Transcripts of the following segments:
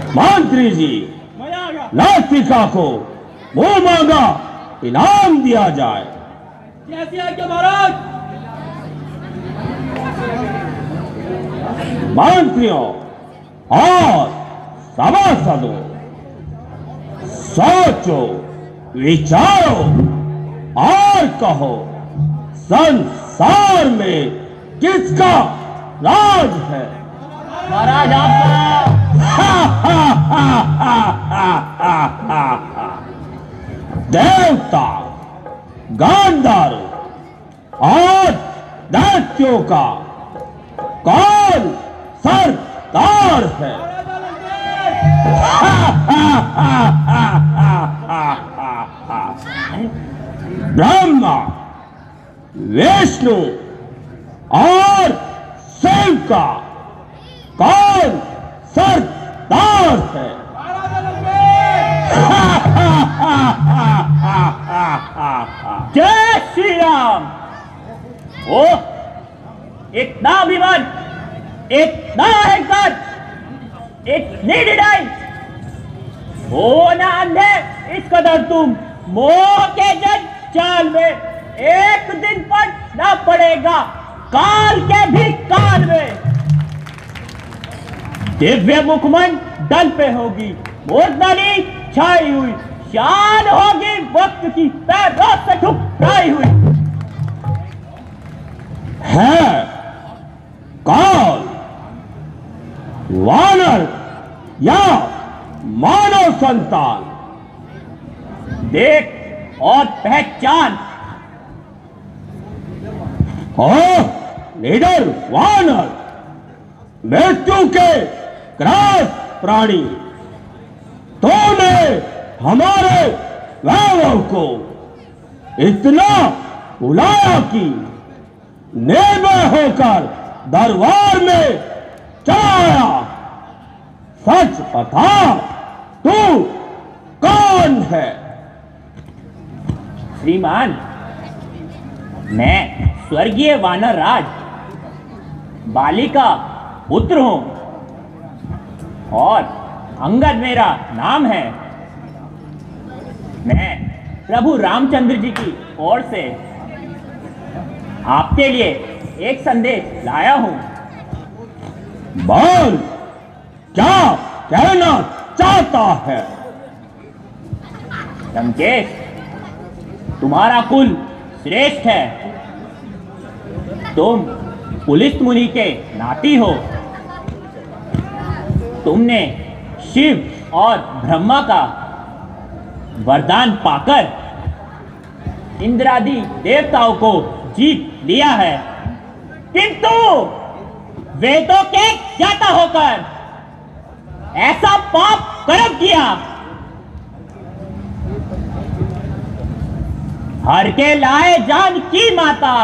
मंत्री जी, नास्तिका को मुंह मांगा इनाम दिया जाए। जैसी आज्ञा महाराज। मंत्रियों और सभासदों, सोचो, विचारो और कहो, संसार में किसका राज है? महाराज आपका। देवता, गांधारों और दैत्यों का कौन सरदार है? ब्रह्मा, विष्णु और शिव का कौन सरदार है? जय श्री राम। ओ, इतना अभिमान, इतना अहंकार, इतनी डिडाई, हो ना अंधे इस कदर तुम मोह के जाल में एक दिन पड़ना पड़ेगा, काल के भी काल में। दिव्य मुखमन दल पे होगी, मूर्धनी छाई हुई, शान होगी वक्त की पैरों से ठुकराई हुई। है काल वानर या मानव संतान? देख और पहचान। निडर वानर, मृत्यु के ग्रास प्राणी, तूने हमारे वैभव को इतना बुलाया कि निर्भय होकर दरबार में चढ़ाया। सच बता, तू कौन है? श्रीमान, मैं स्वर्गीय वानर राज बाली का पुत्र हूं और अंगद मेरा नाम है। मैं प्रभु रामचंद्र जी की ओर से आपके लिए एक संदेश लाया हूं। बोल, क्या कहना चाहता है? लंकेश, तुम्हारा कुल श्रेष्ठ है। तुम पुलिस मुनि के नाती हो। तुमने शिव और ब्रह्मा का वरदान पाकर इंद्रादि देवताओं को जीत लिया है, किंतु वेदों के ज्ञाता होकर ऐसा पाप कर्म किया। हर के लाए जान की माता,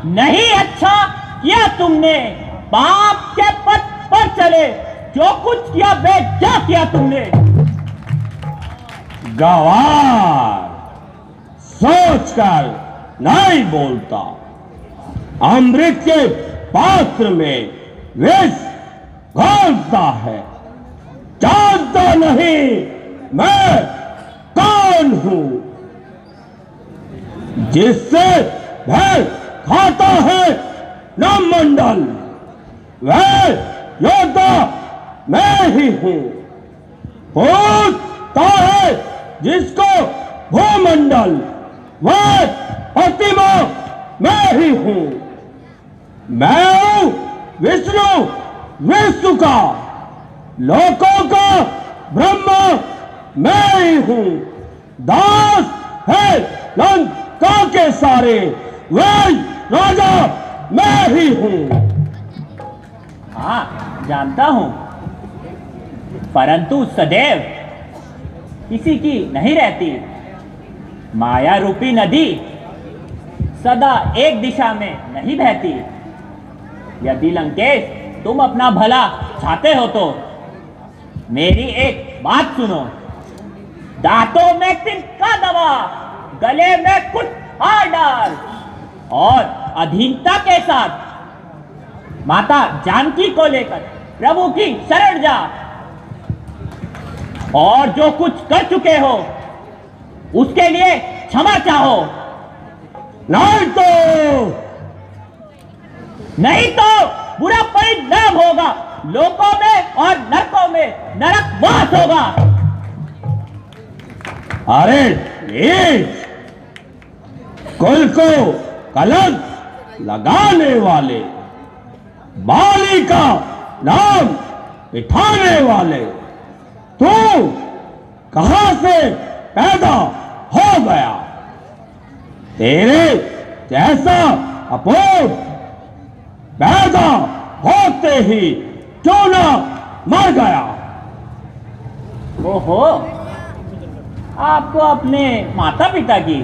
नहीं अच्छा किया तुमने। पाप के पथ पर चले, जो कुछ किया बेजा किया तुमने। गवार, सोचकर नहीं बोलता। अमृत के पात्र में विष घोलता है। जानता नहीं मैं कौन हूं? जिससे भय खाता है नवमंडल, वह योद्धा मैं ही हूं। पूछता है जिसको भूमंडल, वह प्रतिमा मैं ही हूं। मैं हूं विष्णु, विश्व का, लोकों का ब्रह्मा मैं ही हूं। दास है लंका के सारे, वह राजा मैं ही हूं। हाँ, जानता हूं, परंतु सदैव किसी की नहीं रहती। माया रूपी नदी सदा एक दिशा में नहीं बहती। यदि लंकेश तुम अपना भला चाहते हो तो मेरी एक बात सुनो। दांतों में तिनका दबा, गले में कुठार डाल और अधीनता के साथ माता जानकी को लेकर प्रभु की शरण जा। और जो कुछ कर चुके हो उसके लिए क्षमा चाहो। नहीं तो बुरा परिणाम होगा, लोकों में और नरकों में नरकवास होगा। अरे कुल को कलंक लगाने वाले, बाली का नाम बिठाने वाले, तू कहां से पैदा हो गया? तेरे जैसा अपूर्व पैदा होते ही क्यों ना मर गया? ओहो, आपको अपने माता पिता की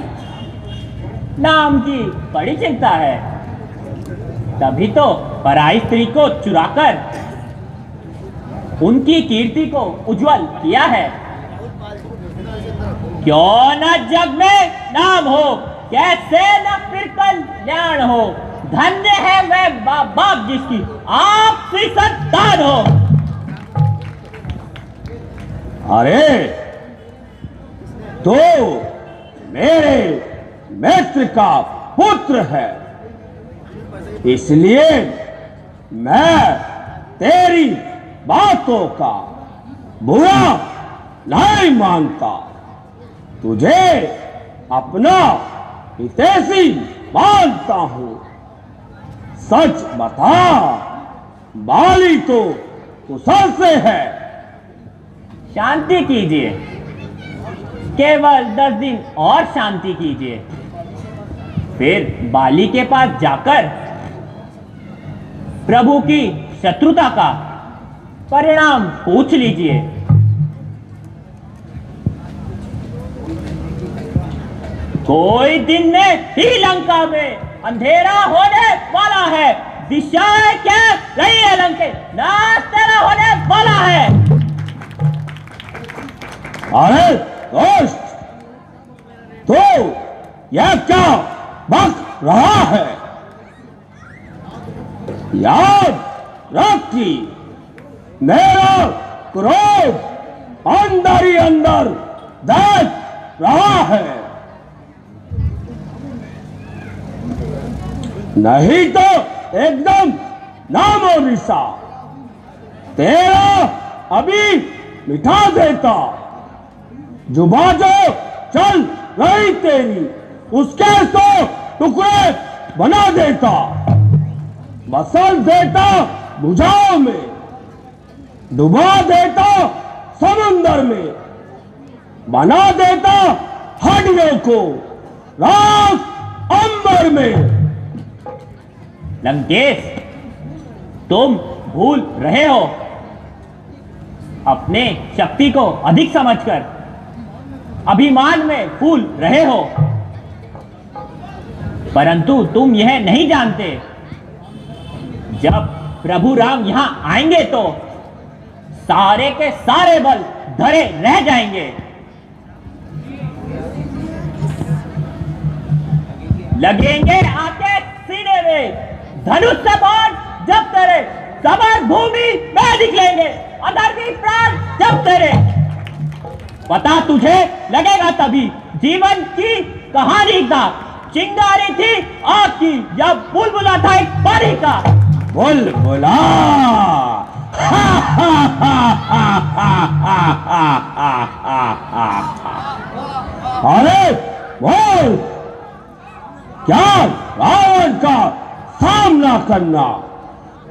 नाम की बड़ी चिंता है, तभी तो पराई स्त्री को चुराकर उनकी कीर्ति को उज्जवल किया है। क्यों न जग में नाम हो, कैसे न फिर कल्याण हो, धन्य है वह बाप जिसकी आपसी संतान हो। अरे तो मेरे मित्र का पुत्र है, इसलिए मैं तेरी बातों का बुरा नहीं मानता, तुझे अपना हितैषी मानता हूं। सच बता, बाली तो कुशल से है? शांति कीजिए, केवल 10 दिन और शांति कीजिए, फिर बाली के पास जाकर प्रभु की शत्रुता का परिणाम पूछ लीजिए। कोई दिन में ही लंका में अंधेरा होने वाला है, दिशाएं क्या रही है लंके, नाश तेरा होने वाला है। अरे दोस्त, तो यह क्या बक रहा है? याद रख कि मेरा क्रोध अंदर ही अंदर देख रहा है, नहीं तो एकदम नामो निशा तेरा अभी मिठा देता। जुबा जो चल रही तेरी, उसके तो टुकड़े बना देता, मसल देता बुझाओ में, डुबा देता समुंदर में, बना देता हड्डियों को राख अंबर में। लंकेश, तुम भूल रहे हो, अपने शक्ति को अधिक समझकर अभिमान में फूल रहे हो, परंतु तुम यह नहीं जानते, जब प्रभु राम यहां आएंगे तो सारे के सारे बल धरे रह जाएंगे। लगेंगे आके सीने में धनुष से बाण, जब तेरे समर भूमि में निकलेंगे अधर्मी प्राण जब तेरे। पता तुझे लगेगा तभी जीवन की कहानी का, चिंगारी थी आग की, जब बुलबुला था एक परी का। बुलबुला अरे बोल, क्या रावण का सामना करना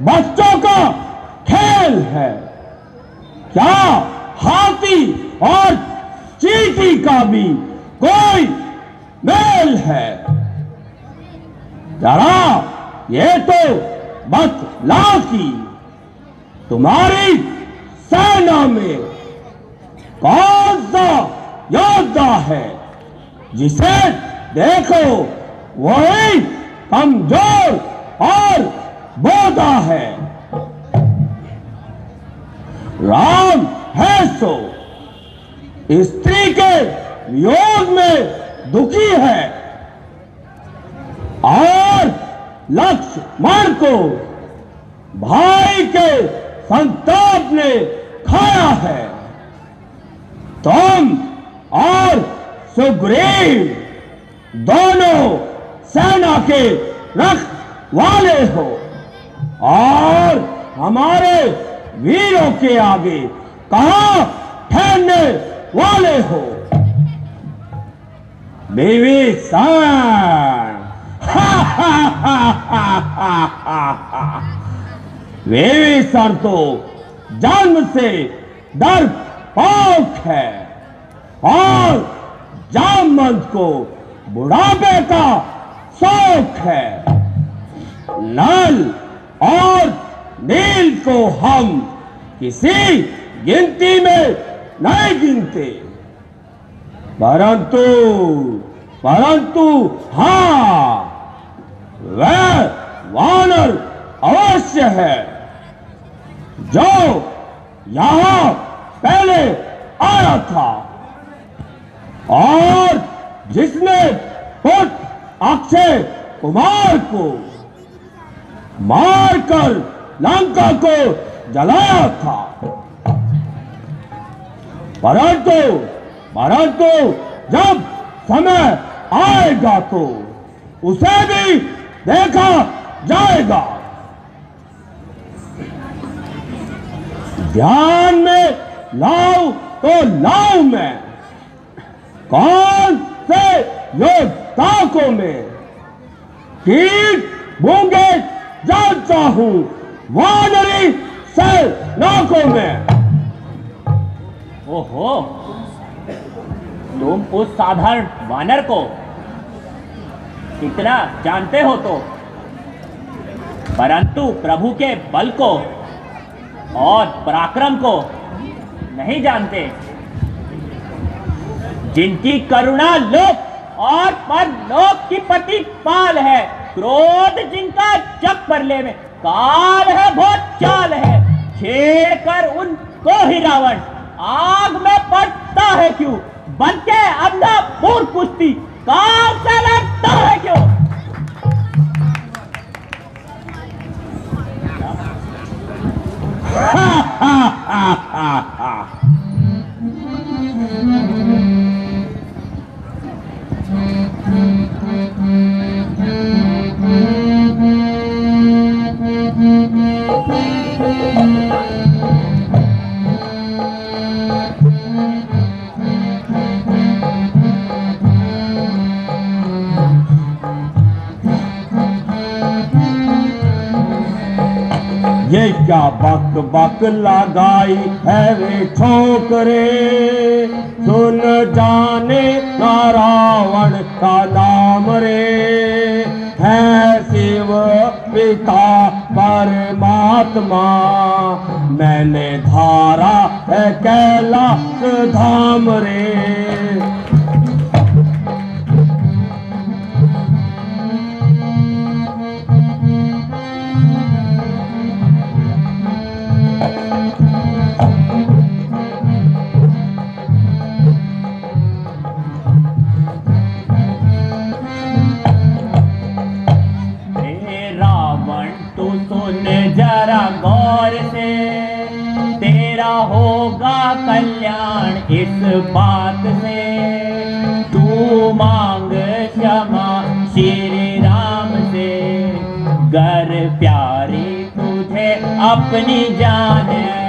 बच्चों का खेल है? क्या हाथी और चींटी का भी कोई मेल है? जरा ये तो बतला कि तुम्हारी सेना में कौन सा योद्धा है जिसे देखो वही कमजोर और बोधा है? राम है सो स्त्री के वियोग में दुखी है, और लक्ष्मण को भाई के संताप ने खाया है। तुम और सुग्रीव दोनों सेना के रखवाले हो और हमारे वीरों के आगे कहां ठहरने वाले हो। विभीषण विभीषण तो जन्म से डरपोक है और जामवंत को बुढ़ापे का शौक है। नल और नील को हम किसी गिनती में नहीं गिनते, परंतु हाँ, वह वानर अवश्य है जो यहां पहले आया था और जिसने पुत्र अक्षय कुमार को मारकर लंका को जलाया था। परंतु जब समय आएगा तो उसे भी देखा जाएगा। ध्यान में लाओ तो लाओ मैं कौन से योद्धा को मैं कीट बूंगे जानता हूं वानरी सेना को मैं। ओहो, तुम उस साधारण वानर को इतना जानते हो तो, परंतु प्रभु के बल को और पराक्रम को नहीं जानते, जिनकी करुणा लोक और परलोक की प्रतिपाल है, क्रोध जिनका जग पर ले में काल है, बहुत चाल है, छेड़ कर उनको ही रावण आग में पड़ता है क्यों, बन के अंधा पूर्ण कुश्ती काल से लड़ता है क्यों। ये क्या बक बक लगाई है वे ठोकरे, सुन जाने ना रावण का नाम रे, है शिव पिता परमात्मा, मैंने धारा है कैलाश धाम रे। जरा गौर से, तेरा होगा कल्याण इस बात से, तू मांग क्षमा श्री राम से, गर प्यारी तुझे अपनी जान है।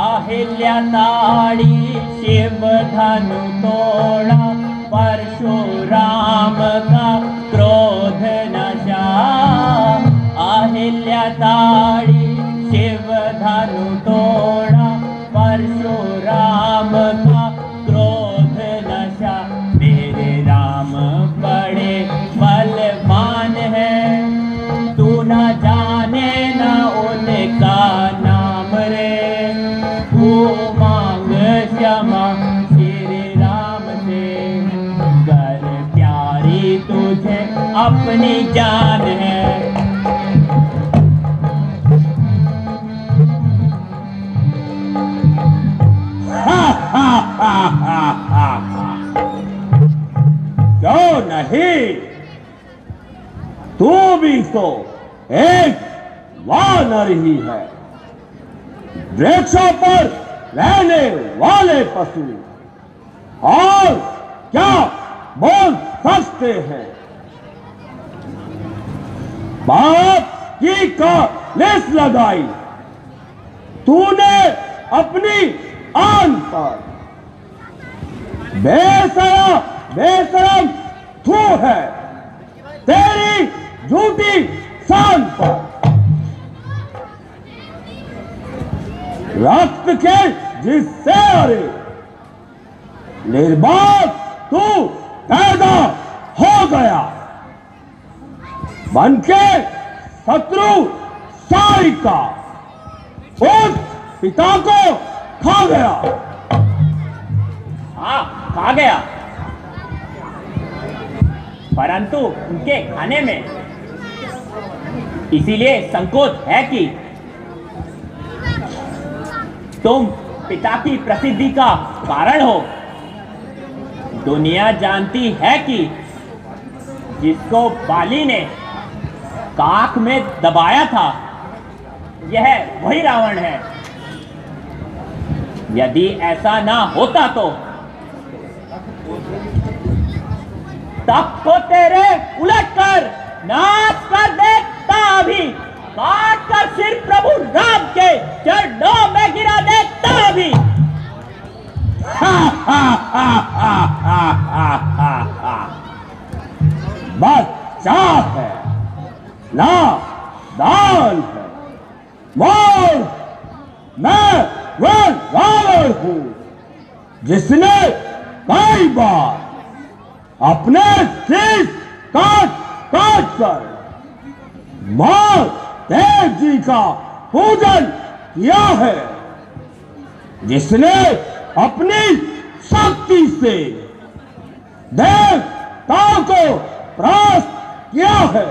अहिल्या ताड़ी शिव धनु तोड़ा, परशुराम का क्रोध नशा। अहिल्या ताड़ी शिव धनु तोड़ा, परशुराम का क्रोध नशा। मेरे राम बड़े बलवान है, तू न जाने न उनका नाम रे, मांग क्षमा श्री राम से, कर प्यारी तुझे अपनी जान है। क्यों नहीं, तू भी तो एक वानर ही है। वृक्षों पर रहने वाले पशु और क्या बोल सकते हैं। बाप की कालिस लगाई तूने अपनी आन पर, बेशरम तू है तेरी झूठी शान पर। रक्त के जिससे अरे निर्बाध तू पैदा हो गया, बनके शत्रु साई का उस पिता को खा गया। हाँ, खा गया, परंतु उनके खाने में इसीलिए संकोच है कि तुम पिता की प्रसिद्धि का कारण हो। दुनिया जानती है कि जिसको बाली ने काख में दबाया था, यह वही रावण है। यदि ऐसा ना होता तो तब को तेरे उलट कर नाश कर देता, अभी काट कर सिर प्रभु राम के चरणों में गिरा देता अभी। बच्चा है, नादान है, मोर मैं वह रावण हूं जिसने कई बार अपने शीश काट कर महादेव जी का पूजन किया है, जिसने अपनी शक्ति से देवताओं को परास्त किया है,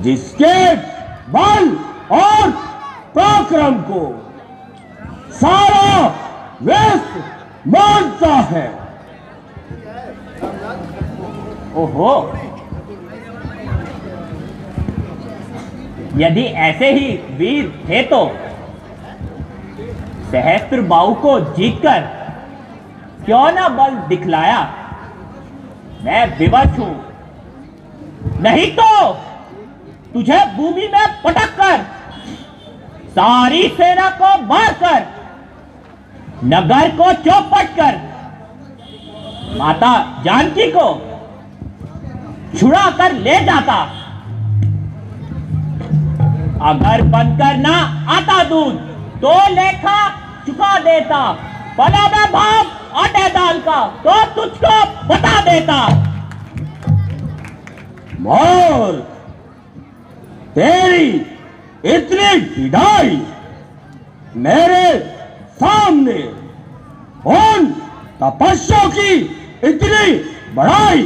जिसके बल और पराक्रम को सारा विश्व मानता है। ओहो, यदि ऐसे ही वीर थे तो सहस्त्र बाहु को जीतकर क्यों ना बल दिखलाया। मैं विवश हूं, नहीं तो तुझे भूमि में पटक कर सारी सेना को मारकर नगर को चौपट कर माता जानकी को छुड़ा कर ले जाता। अगर बनकर ना आता दूध तो लेखा चुका देता, भला मैं भाव आटे दाल का तो तुझको बता देता। मोर तेरी इतनी ढिठाई मेरे सामने, उन तपस्या की इतनी बड़ाई,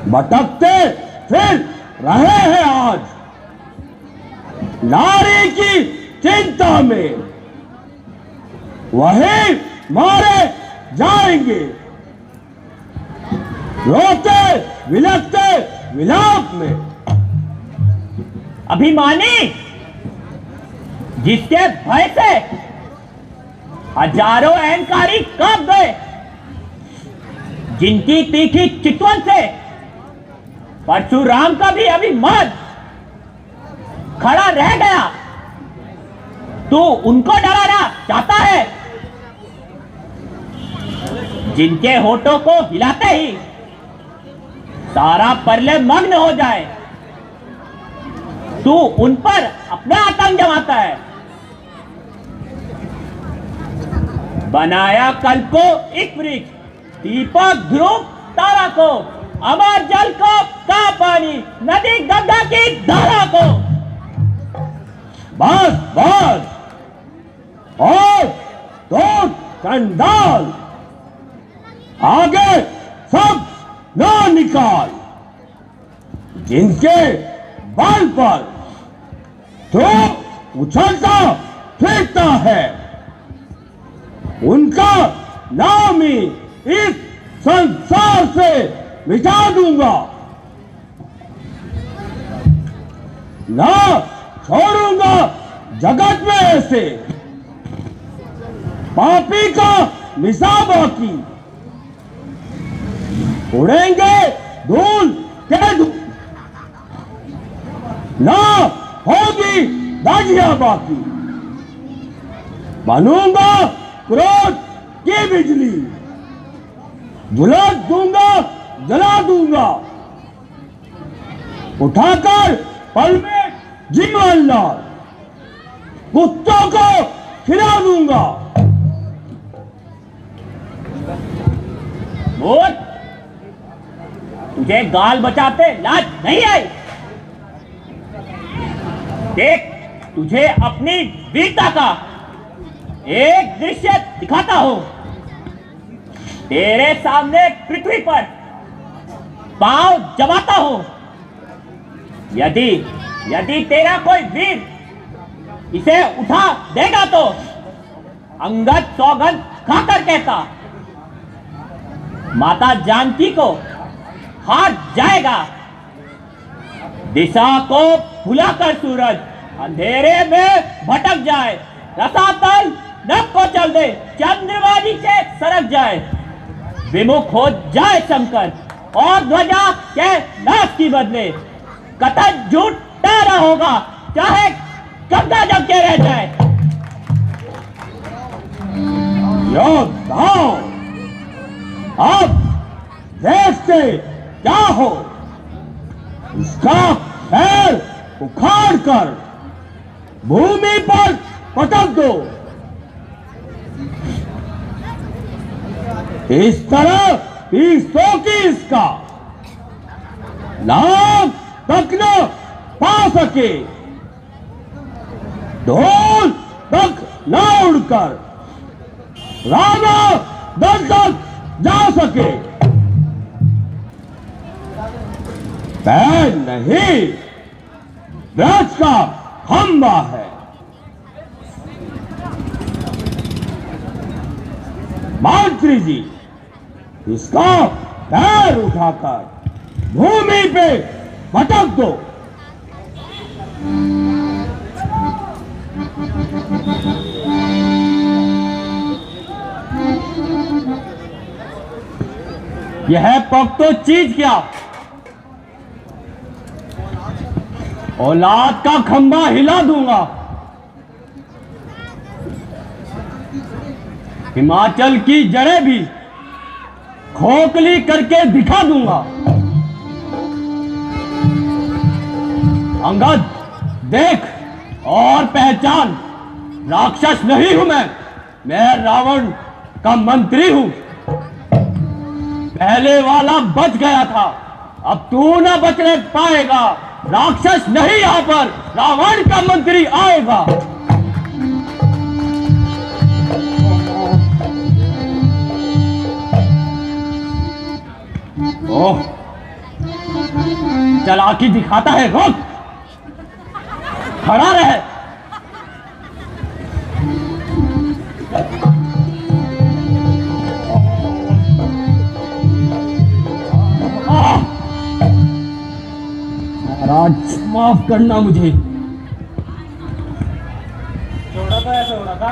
भटकते फिर रहे हैं आज नारी की चिंता में, वही मारे जाएंगे रोते विलखते विलाप में। अभिमानी जिसके भय से हजारों अहंकारी कांप गए, जिनकी तीखी चितवन से परशुराम का भी अभिमान खड़ा रह गया, तू उनको डराना चाहता है। जिनके होठों को हिलाते ही सारा परले मग्न हो जाए, तू उन पर अपना आतंक जमाता है। बनाया कल को एक वृक्ष, दीपक ध्रुव तारा को, अमर जल को का पानी, नदी गंगा की धारा को। बस बस और तो चंडाल आगे सब न निकाल, जिनके बल पर तो उछलता फिरता है, उनका नामी इस संसार से मिटा दूंगा, ना छोड़ूंगा जगत में ऐसे पापी का मिसा बाकी। उड़ेंगे धूल के धूल, ना होगी दाजियां बाकी। बनूंगा क्रोध की बिजली, झुलस दूंगा जला दूंगा। उठाकर पल में जीवन लाल, कुत्तों को खिला दूंगा। भूत, तुझे गाल बचाते लाज नहीं आई? देख, तुझे अपनी वीरता का एक दृश्य दिखाता हूं। तेरे सामने पृथ्वी पर पांव जमाता हूं। यदि तेरा कोई वीर इसे उठा देगा तो अंगद सौगंध खाकर कहता, माता जानकी को हाथ जाएगा। दिशा को भुलाकर सूरज अंधेरे में भटक जाए। रसातल नभ को चल दे, चंद्रमा नीचे सरक जाए। विमुख हो जाए शंकर और ध्वजा के नाश की बदले। कथन झूठा न होगा, चाहे गंगा जम के रह जाए। योद्धाओ, अब देश से क्या हो, इसका पैर उखाड़ कर भूमि पर पटक दो। इस तरह पीसो की इसका नाम तक न पा सके, ढोल तक न उड़कर रामा दल तक जा सके। पैर नहीं, वृक्ष का खंबा है। मंत्री जी, इसका पैर उठाकर भूमि पे पटक दो। यह पग तो चीज क्या, औलाद का खंबा हिला दूंगा। हिमाचल की जड़ें भी खोखली करके दिखा दूंगा। अंगद, देख और पहचान, राक्षस नहीं हूं मैं रावण का मंत्री हूं। पहले वाला बच गया था, अब तू ना बचने पाएगा। राक्षस नहीं, यहां पर रावण का मंत्री आएगा। ओह, चालाकी दिखाता है, रुक, खड़ा रहे। महाराज, माफ करना मुझे। छोड़ा था ऐसा हो रहा था,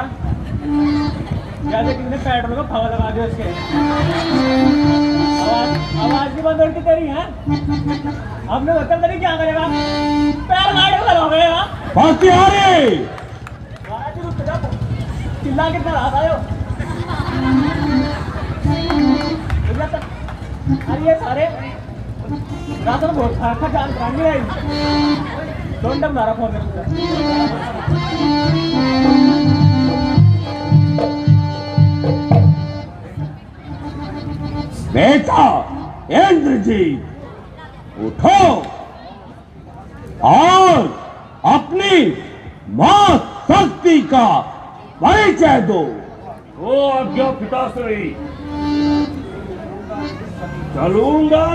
जैसे किसी ने पेट्रोल को हवा लगा दिया उसके। आवाज की बंद उड़ती तेरी है। हमने बता तेरी क्या करेगा, पैर गाड़ी में लगा गया। चिल्ला कितना रहा था। अरे ये सारे रात में बहुत खा जान प्राणी है। दोन टम मारा फोन में। बेटा इंद्रजीत, उठो और अपनी मां शक्ति का परिचय दो। ओ आज्ञा पिताश्री, चलूंगा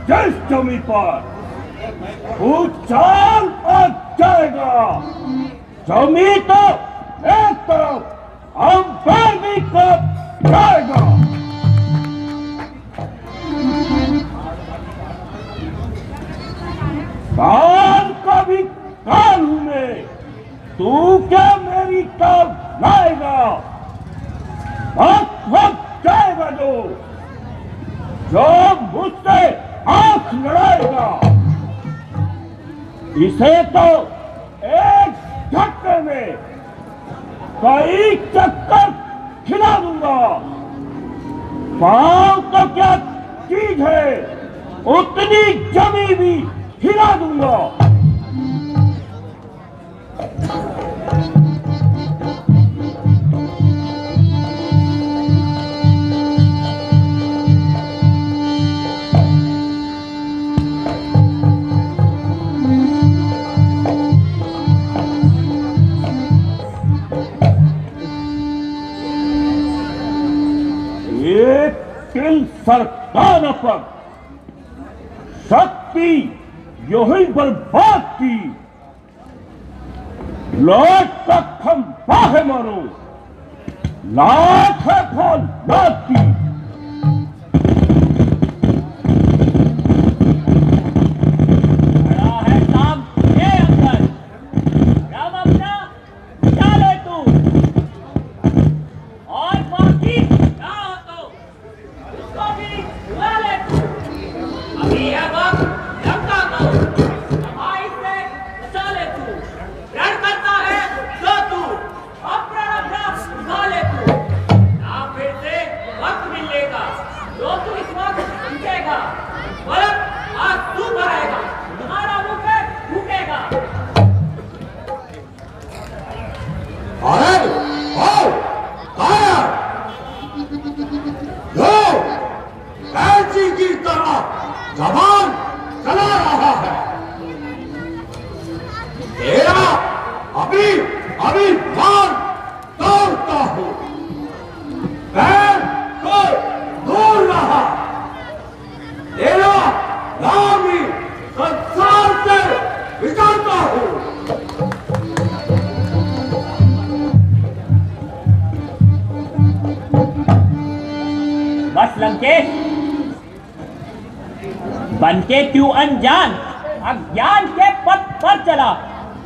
जिस जमी पर वो चाल आ जाएगा। जमी तो एक तरफ, हम पर भी कब जाएगा। काल का भी काल हूं मैं, तू क्या मेरी टाल लाएगा? वक्त जाएगा जो मुझसे आंख लड़ाएगा, इसे तो एक झटके में कई चक्कर खिला दूंगा। पांव तो क्या चीज है, उतनी जमी भी हिला दूंगा। एक तिल सरकाना पर शक्ति यही बर्बाद की, लौट का खंभा है मानो, लाख है फौज लाख की। खड़ा है सामने अंदर, राम अपना चाले तू, और बाकी ना हो तो उसको भी बुला ले तू। अभी है वक्त लगता तो सफाई से बचा ले तू, रण करता है जो तू अपना अभ्यास उठा ले तू। ना फिर से वक्त मिलेगा जो तू इस वक्त रुकेगा, बलक आज तू भरेगा, तुम्हारा मुंह पे फूकेगा। अरे आओ आया लो ऐसी की तरह जवान चला रहा है, तेरा अभी अभी बार तोड़ता हूं, मैं को दूर रहा, तेरा नाम ही संसार से विचारता हूं। बस लंकेश, बनके क्यों अनजान अज्ञान के पथ पर चला,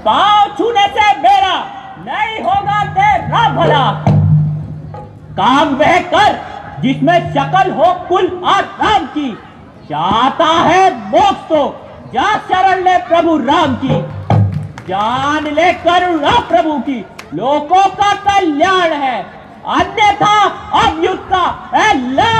पांव छूने से मेरा नहीं होगा तेरा भला। काम वह कर जिसमें शकल हो कुल आराम की, चाहता है मोक्ष तो जा शरण ले प्रभु राम की। जान ले करुणा प्रभु की, लोगों का कल्याण है, अन्यथा अब युद्ध का ऐलान